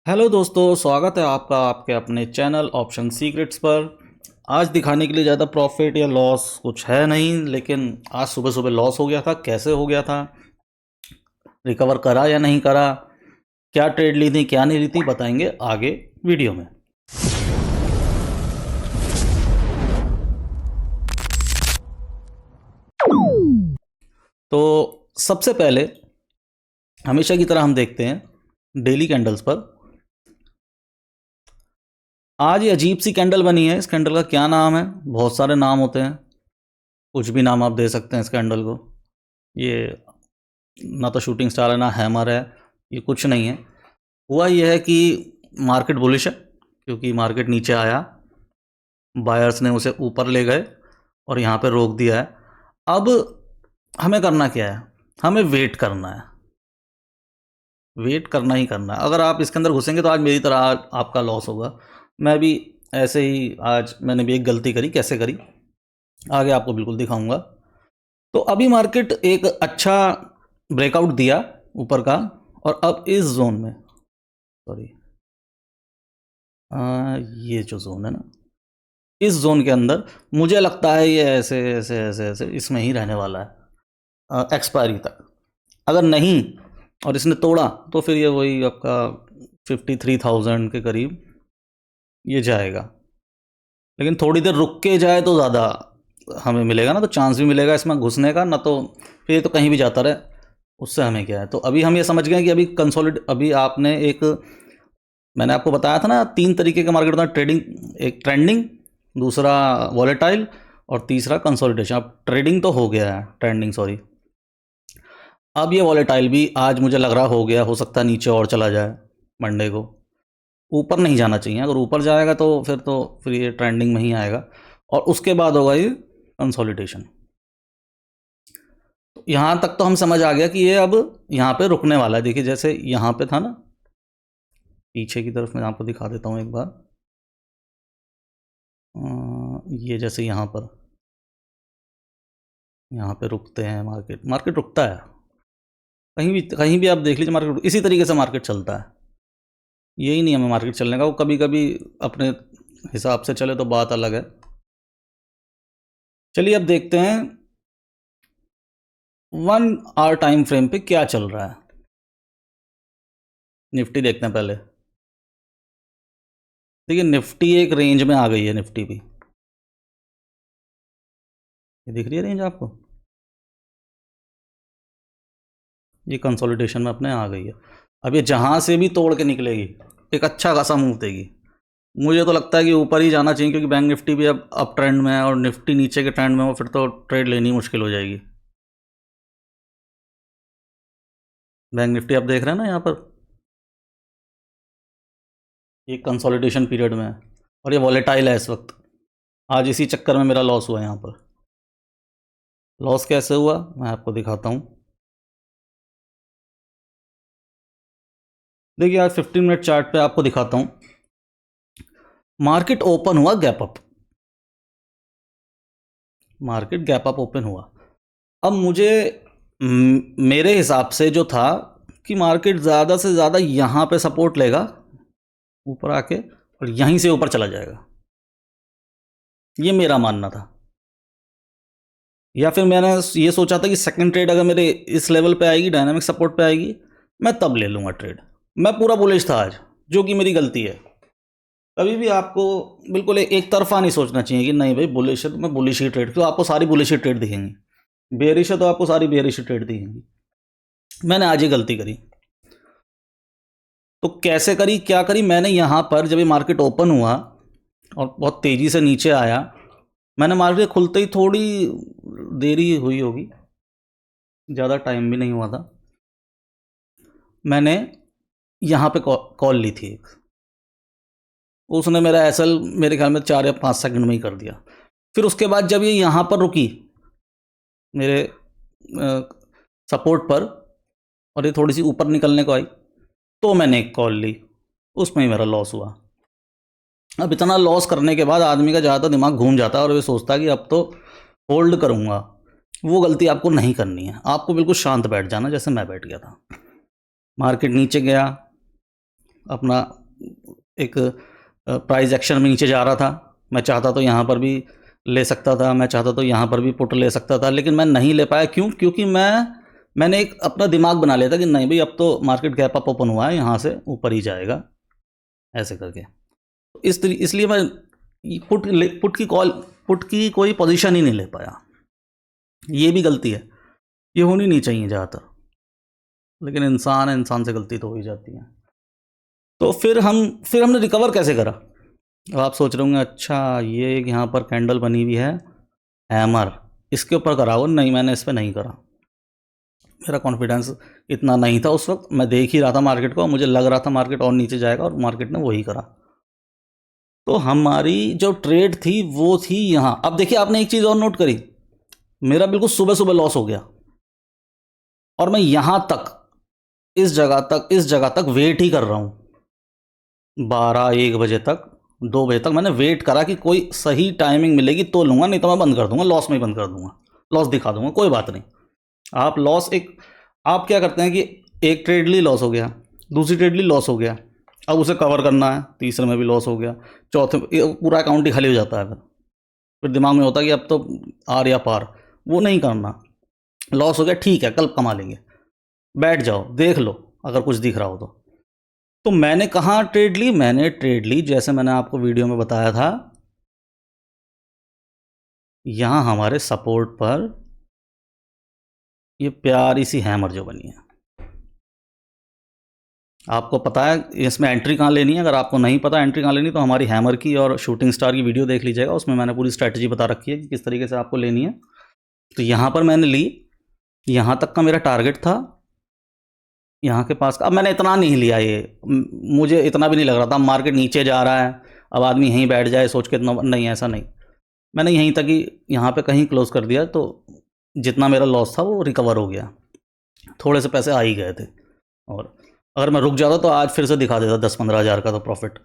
Hello दोस्तों, स्वागत है आपका आपके अपने चैनल ऑप्शन सीक्रेट्स पर। आज दिखाने के लिए ज़्यादा प्रॉफिट या लॉस कुछ है नहीं, लेकिन आज सुबह सुबह लॉस हो गया था। कैसे हो गया था, रिकवर करा या नहीं करा, क्या ट्रेड ली थी क्या नहीं ली थी, बताएंगे आगे वीडियो में। तो सबसे पहले हमेशा की तरह हम देखते हैं डेली कैंडल्स पर। आज ये अजीब सी कैंडल बनी है। इस कैंडल का क्या नाम है? बहुत सारे नाम होते हैं, कुछ भी नाम आप दे सकते हैं इस कैंडल को। ये ना तो शूटिंग स्टार है ना हैमर है, ये कुछ नहीं है। हुआ ये है कि मार्केट बुलिश है, क्योंकि मार्केट नीचे आया, बायर्स ने उसे ऊपर ले गए और यहाँ पे रोक दिया है। अब हमें करना क्या है? हमें वेट करना है, वेट करना ही करना है। अगर आप इसके अंदर घुसेंगे तो आज मेरी तरह आज आपका लॉस होगा। मैं भी ऐसे ही, आज मैंने भी एक गलती करी। कैसे करी आगे आपको बिल्कुल दिखाऊंगा। तो अभी मार्केट एक अच्छा ब्रेकआउट दिया ऊपर का, और अब इस जोन में, सॉरी ये जो जोन है ना, इस जोन के अंदर मुझे लगता है ये ऐसे ऐसे ऐसे ऐसे इसमें ही रहने वाला है एक्सपायरी तक। अगर नहीं और इसने तोड़ा तो फिर ये वही आपका 53,000 के करीब ये जाएगा। लेकिन थोड़ी देर रुक के जाए तो ज़्यादा हमें मिलेगा ना, तो चांस भी मिलेगा इसमें घुसने का, ना तो फिर ये तो कहीं भी जाता रहे, उससे हमें क्या है। तो अभी हम ये समझ गए कि अभी आपने एक, मैंने आपको बताया था ना, तीन तरीके के मार्केट होता है ट्रेडिंग। एक ट्रेंडिंग, दूसरा वॉलेटाइल, और तीसरा कंसोलिडेशन। अब ट्रेडिंग तो हो गया है, ट्रेंडिंग सॉरी। अब ये वॉलेटाइल भी आज मुझे लग रहा हो गया, हो सकता है नीचे और चला जाए मंडे को। ऊपर नहीं जाना चाहिए, अगर ऊपर जाएगा तो फिर ये ट्रेंडिंग में ही आएगा, और उसके बाद होगा ये कंसोलिडेशन। तो यहाँ तक तो हम समझ आ गया कि ये अब यहाँ पे रुकने वाला है। देखिए जैसे यहाँ पे था ना, पीछे की तरफ मैं आपको दिखा देता हूँ एक बार। ये जैसे यहाँ पे रुकते हैं, मार्केट रुकता है। कहीं भी आप देख लीजिए, मार्केट इसी तरीके से मार्केट चलता है। यही नहीं हमें मार्केट चलने का, वो कभी कभी अपने हिसाब से चले तो बात अलग है। चलिए अब देखते हैं 1 आवर टाइम फ्रेम पे क्या चल रहा है। निफ्टी देखते हैं पहले। देखिए निफ्टी एक रेंज में आ गई है, निफ्टी भी ये दिख रही है रेंज आपको, ये कंसोलिडेशन में अपने आ गई है। अब ये जहाँ से भी तोड़ के निकलेगी एक अच्छा खासा मूव देगी। मुझे तो लगता है कि ऊपर ही जाना चाहिए, क्योंकि बैंक निफ्टी भी अब अप ट्रेंड में है और निफ्टी नीचे के ट्रेंड में हो, फिर तो ट्रेड लेनी मुश्किल हो जाएगी। बैंक निफ्टी आप देख रहे हैं ना यहाँ पर, ये कंसोलिडेशन पीरियड में है और ये वॉलेटाइल है इस वक्त। आज इसी चक्कर में मेरा लॉस हुआ यहाँ पर। लॉस कैसे हुआ मैं आपको दिखाता हूँ। देखिए आज 15 मिनट चार्ट पे आपको दिखाता हूँ। मार्केट ओपन हुआ gap up, market gap up open हुआ। अब मुझे मेरे हिसाब से जो था कि मार्केट ज़्यादा से ज़्यादा यहाँ पे सपोर्ट लेगा ऊपर आके, और यहीं से ऊपर चला जाएगा, ये मेरा मानना था। या फिर मैंने ये सोचा था कि सेकंड ट्रेड अगर मेरे इस लेवल पे आएगी, डायनामिक सपोर्ट पे आएगी, मैं तब ले लूँगा ट्रेड। मैं पूरा बुलिश था आज, जो कि मेरी गलती है। कभी भी आपको बिल्कुल एक तरफा नहीं सोचना चाहिए कि नहीं भाई बुलिश है तो मैं बुलिश ही ट्रेड, क्यों आपको सारी बुलिश ही ट्रेड दिखेंगी, बेरिश है तो आपको सारी बेरिश ही ट्रेड दिखेंगी। मैंने आज ये गलती करी। तो कैसे करी, क्या करी मैंने? यहाँ पर जब ये मार्केट ओपन हुआ और बहुत तेज़ी से नीचे आया, मैंने मार्केट खुलते ही थोड़ी देरी हुई होगी, ज़्यादा टाइम भी नहीं हुआ था, मैंने यहाँ पे कॉल ली थी एक। उसने मेरा एसएल मेरे ख्याल में 4 या 5 सेकंड में ही कर दिया। फिर उसके बाद जब ये यहाँ पर रुकी मेरे सपोर्ट पर, और ये थोड़ी सी ऊपर निकलने को आई, तो मैंने एक कॉल ली, उसमें ही मेरा लॉस हुआ। अब इतना लॉस करने के बाद आदमी का ज़्यादा दिमाग घूम जाता है और वे सोचता है कि अब तो होल्ड करूँगा। वो गलती आपको नहीं करनी है, आपको बिल्कुल शांत बैठ जाना, जैसे मैं बैठ गया था। मार्केट नीचे गया, अपना एक प्राइस एक्शन में नीचे जा रहा था। मैं चाहता तो यहाँ पर भी ले सकता था, मैं चाहता तो यहाँ पर भी पुट ले सकता था, लेकिन मैं नहीं ले पाया। क्यों? क्योंकि मैंने एक अपना दिमाग बना लिया था कि नहीं भाई, अब तो मार्केट गैप अप ओपन हुआ है, यहाँ से ऊपर ही जाएगा, ऐसे करके। इसलिए मैं पुट की कोई पोजीशन ही नहीं ले पाया। ये भी गलती है, ये होनी नहीं चाहिए ज़्यादातर, लेकिन इंसान से गलती तो हो ही जाती है। तो फिर हमने रिकवर कैसे करा? अब आप सोच रहे होंगे, अच्छा ये एक यहाँ पर कैंडल बनी हुई है हैमर, इसके ऊपर करा हो। नहीं, मैंने इस पर नहीं करा। मेरा कॉन्फिडेंस इतना नहीं था उस वक्त। मैं देख ही रहा था मार्केट को, मुझे लग रहा था मार्केट और नीचे जाएगा, और मार्केट ने वही करा। तो हमारी जो ट्रेड थी वो थी यहाँ। अब देखिए, आपने एक चीज़ और नोट करी, मेरा बिल्कुल सुबह सुबह लॉस हो गया, और मैं यहाँ तक, इस जगह तक वेट ही कर रहा हूँ। 12-1 बजे तक, 2 बजे तक मैंने वेट करा कि कोई सही टाइमिंग मिलेगी तो लूँगा, नहीं तो मैं बंद कर दूंगा, लॉस में ही बंद कर दूंगा, लॉस दिखा दूंगा, कोई बात नहीं। आप क्या करते हैं कि एक ट्रेड ली, लॉस हो गया, दूसरी ट्रेड ली, लॉस हो गया, अब उसे कवर करना है, तीसरे में भी लॉस हो गया, चौथे पूरा अकाउंट ही खाली हो जाता है। फिर दिमाग में होता है कि अब तो आर या पार, वो नहीं करना। लॉस हो गया, ठीक है, कल कमा लेंगे, बैठ जाओ, देख लो अगर कुछ दिख रहा हो तो मैंने कहाँ ट्रेड ली? मैंने ट्रेड ली, जैसे मैंने आपको वीडियो में बताया था, यहाँ हमारे सपोर्ट पर ये प्यारी सी हैमर जो बनी है। आपको पता है इसमें एंट्री कहाँ लेनी है? अगर आपको नहीं पता एंट्री कहाँ लेनी, तो हमारी हैमर की और शूटिंग स्टार की वीडियो देख लीजिएगा, उसमें मैंने पूरी स्ट्रैटेजी बता रखी है कि किस तरीके से आपको लेनी है। तो यहाँ पर मैंने ली, यहाँ तक का मेरा टारगेट था, यहाँ के पास का। अब मैंने इतना नहीं लिया, ये मुझे इतना भी नहीं लग रहा था मार्केट नीचे जा रहा है, अब आदमी यहीं बैठ जाए सोच के, इतना नहीं, ऐसा नहीं। मैंने यहीं तक ही, यहाँ पे कहीं क्लोज कर दिया, तो जितना मेरा लॉस था वो रिकवर हो गया, थोड़े से पैसे आ ही गए थे। और अगर मैं रुक जाता तो आज फिर से दिखा देता 10-15 हज़ार का तो प्रॉफिट,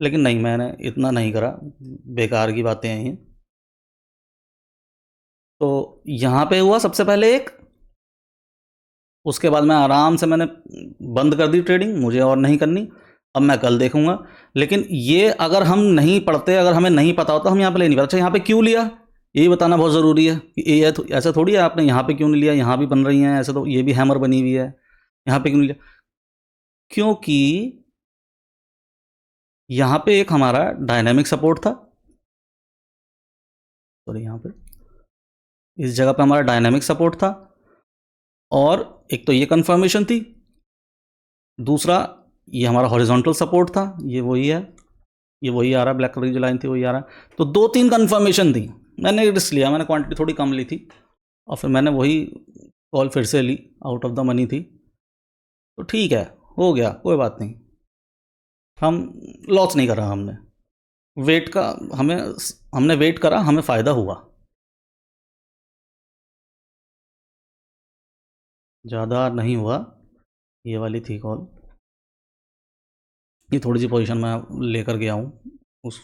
लेकिन नहीं, मैंने इतना नहीं करा, बेकार की बातें हैं ये। तो यहाँ पे हुआ सबसे पहले एक, उसके बाद मैं आराम से मैंने बंद कर दी ट्रेडिंग, मुझे और नहीं करनी, अब मैं कल देखूंगा। लेकिन ये अगर हम नहीं पढ़ते, अगर हमें नहीं पता होता, हम यहाँ पे ले नहीं पाते। अच्छा, यहाँ पे क्यों लिया, ये बताना बहुत ज़रूरी है कि ये ऐसा थोड़ी है आपने यहाँ पे क्यों नहीं लिया, यहाँ भी बन रही हैं ऐसे, तो ये भी हैमर बनी हुई है, यहाँ पे क्यों नहीं लिया? क्योंकि यहाँ पे एक हमारा डायनामिक सपोर्ट था, सॉरी, यहाँ पे इस जगह पे हमारा डायनामिक सपोर्ट था, और एक तो ये कंफर्मेशन थी, दूसरा ये हमारा हॉरिजॉन्टल सपोर्ट था, ये वही है, ये वही आ रहा है, ब्लैक कलर की जो लाइन थी वही आ रहा है। तो 2-3 कंफर्मेशन थी, मैंने रिस्क लिया, मैंने क्वांटिटी थोड़ी कम ली थी, और फिर मैंने वही कॉल फिर से ली, आउट ऑफ द मनी थी, तो ठीक है, हो गया, कोई बात नहीं, हम लॉस नहीं करा। वेट का हमने वेट करा, हमें फ़ायदा हुआ, ज़्यादा नहीं हुआ। ये वाली थी कॉल, ये थोड़ी सी पोजीशन मैं लेकर गया हूँ उस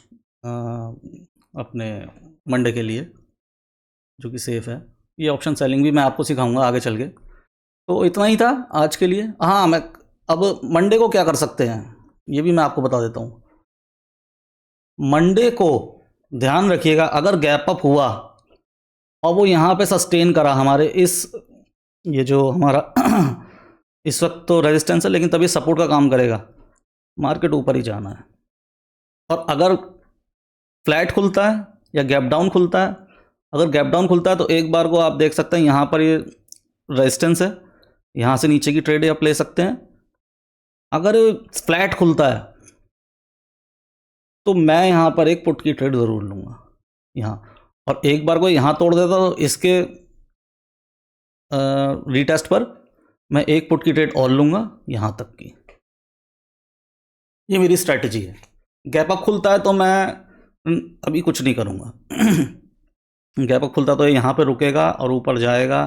अपने मंडे के लिए, जो कि सेफ़ है। ये ऑप्शन सेलिंग भी मैं आपको सिखाऊंगा आगे चल के। तो इतना ही था आज के लिए। हाँ, मैं अब मंडे को क्या कर सकते हैं ये भी मैं आपको बता देता हूँ। मंडे को ध्यान रखिएगा, अगर गैप अप हुआ और वो यहाँ पे सस्टेन करा हमारे ये जो हमारा इस वक्त तो रेजिस्टेंस है, लेकिन तभी सपोर्ट का काम करेगा, मार्केट ऊपर ही जाना है। और अगर फ्लैट खुलता है या गैप डाउन खुलता है, अगर गैप डाउन खुलता है तो एक बार को आप देख सकते हैं यहाँ पर ये रेजिस्टेंस है, यहाँ से नीचे की ट्रेड आप ले सकते हैं। अगर फ्लैट खुलता है तो मैं यहाँ पर एक पुट की ट्रेड ज़रूर लूँगा यहाँ, और एक बार को यहाँ तोड़ देता तो इसके रीटेस्ट पर मैं एक पुट की ट्रेड और लूँगा यहाँ तक की। ये मेरी स्ट्रैटेजी है। गैप अप खुलता है तो मैं अभी कुछ नहीं करूँगा। गैप अप खुलता तो ये यहाँ पे रुकेगा और ऊपर जाएगा।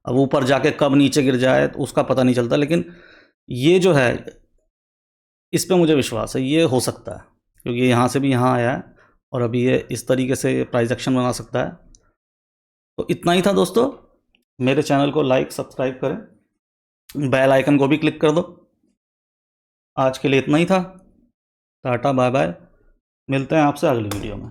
अब ऊपर जाके कब नीचे गिर जाए तो उसका पता नहीं चलता, लेकिन ये जो है इस पे मुझे विश्वास है, ये हो सकता है, क्योंकि यहाँ से भी यहाँ आया है और अभी ये इस तरीके से प्राइस एक्शन बना सकता है। तो इतना ही था दोस्तों। मेरे चैनल को लाइक सब्सक्राइब करें, बेल आइकन को भी क्लिक कर दो। आज के लिए इतना ही था। टाटा बाय बाय, मिलते हैं आपसे अगली वीडियो में।